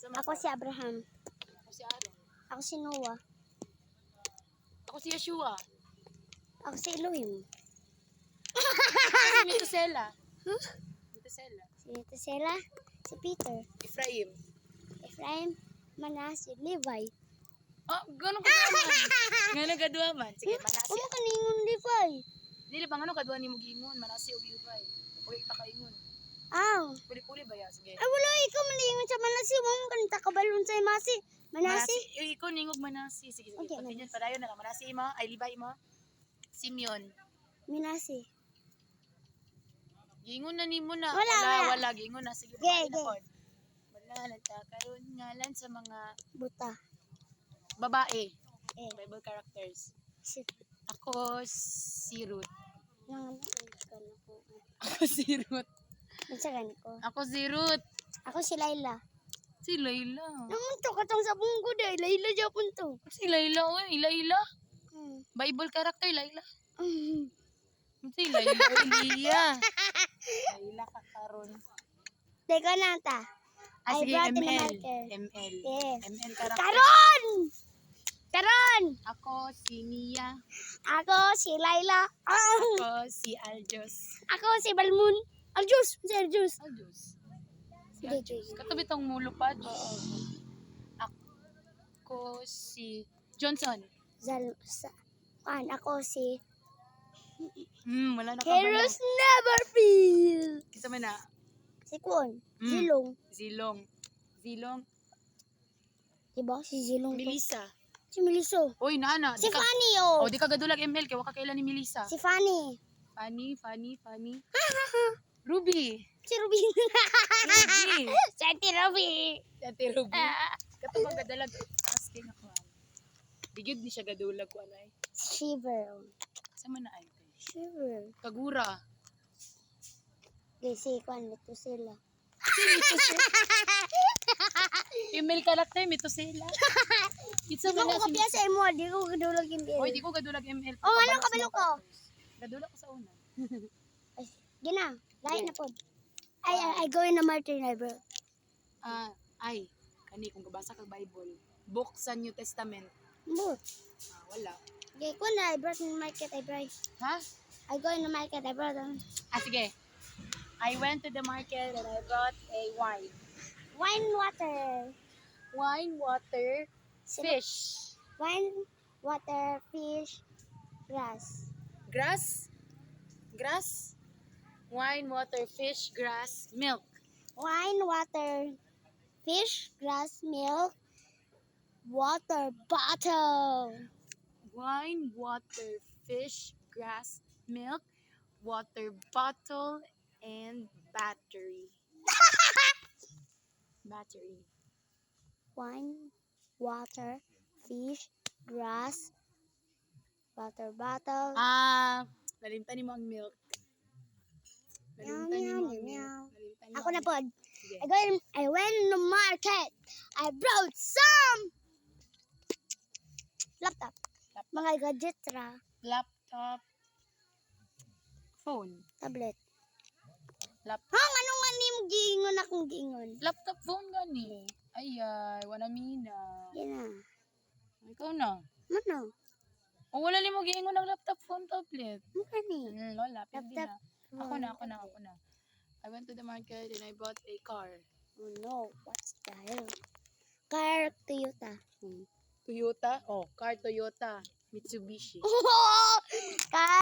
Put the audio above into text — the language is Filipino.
Ako si Abraham. Ako si Aaron. Ako si Noah. Ako si Yeshua. Ako si Elohim. Ako si Metusela. Huh? Metusela. Si Tesela. Si Peter. Ephraim. Ephraim. Manase. Levi. Oh, ganun kaduaman. Ganun kaduaman. Sige, Manasi. Ano ka ningon Levi? Dili bang ano kaduan nimo giingon, Manasi ug Levi. Puli ta kaingon. Aw. Puli-puli ba ya? Sige. Ay wala ikaw maningon sa Manase. Wala ka nita kabalon sa Manase. Manase. Ikaw ningog Manasi. Sige, sige. Okay, Continue padayon na lang. Manasi mo, ay Levi mo. Simeon. Manase. Giingon na nimo na. Wala. Wala giingon na. Sige, Okay, na pod. Wala ta karon ngalan sa mga Buta. babae. Eh. Bible characters. Si. Ako si Ruth. Nangan ko na ko. Ako si Ruth. Unsa gani ko? Ako si Ruth. Ako si Laila. Si Layla. Naman to katong sa bunggo day. Laila Japon to. Si Layla, oy, Layla. Hmm. Bible character Layla. Mm. Si Layla, Lia. Layla ka karon. Teka na ta. Ah, I sige, brought in the ML. marker. ML. Yes. ML character. Karon! Karon! Ako si Mia. Ako si Laila. Ako si Aljos. Ako si Balmun. Aljus! Si Aljus. Aljos. Si Hindi, Aljos. hindi. Katabi tong mulupad. Ako si Johnson. Ako si Wala na ka Heroes Never Fail. Kita man na. Si Kuon. Mm. Zilong. Zilong. Zilong. Diba? Si Zilong. to. Melissa. Si Meliso. Oy, naana. Si Di ka, Fanny oh, oh. di ka gadulag ML. Kaya waka kailan ni Melissa. Si Fanny. Fanny. Ruby. Si Ruby. Ruby. Si Auntie Ruby. Ate Ruby. Katubang gadalag. Asking ako. Bigid ni siya gadulag ko anay. Shiver. Sama na ay. Shiver. Kagura. Si Kuan nito sila. Email character Metusela. Kitsa Di ko man na kopya sa imo. Di ko kadulag yung Oy, bill. di ko gadulag ML. Oh, ano kabalo ko? Gadulag ko sa una. Ay, gina. Lain na po. I go in the Martin I bro. Ay, kani kung gabasa kag Bible, book sa New Testament. Mo. Wala. Okay, ko na I brought in the market I brought. Ha? I go in the market I brought. Sige. I went to the market and I bought a wine. Wine water. Wine, water, fish. Wine water fish grass. Grass? Grass? Wine, water, fish, grass, milk. Wine water fish grass milk water bottle. Wine, water, fish, grass, milk, water bottle, and battery. Battery. Wine water fish grass water bottle. Nalimtan ni mo ang milk. Meow, Nalimtan ni mo ang meow, meow. milk. Nalimtan ni mo Ako ang na milk. pod. Sige. I went in the market. I brought some laptop. Mga gadget ra. Laptop. Phone. Tablet. Laptop. Hang ano nga ni mo giingon akong giingon. Laptop phone gani. Ayay, wala mina. Yan na. Ikaw na. Ano? O wala ni mo giingon ng laptop phone tablet. Ano ni? Wala, pwede Laptop na. Ako na. I went to the market and I bought a car. Oh no, what's the hell? Car Toyota. Toyota? Oh, car Toyota. Mitsubishi. Car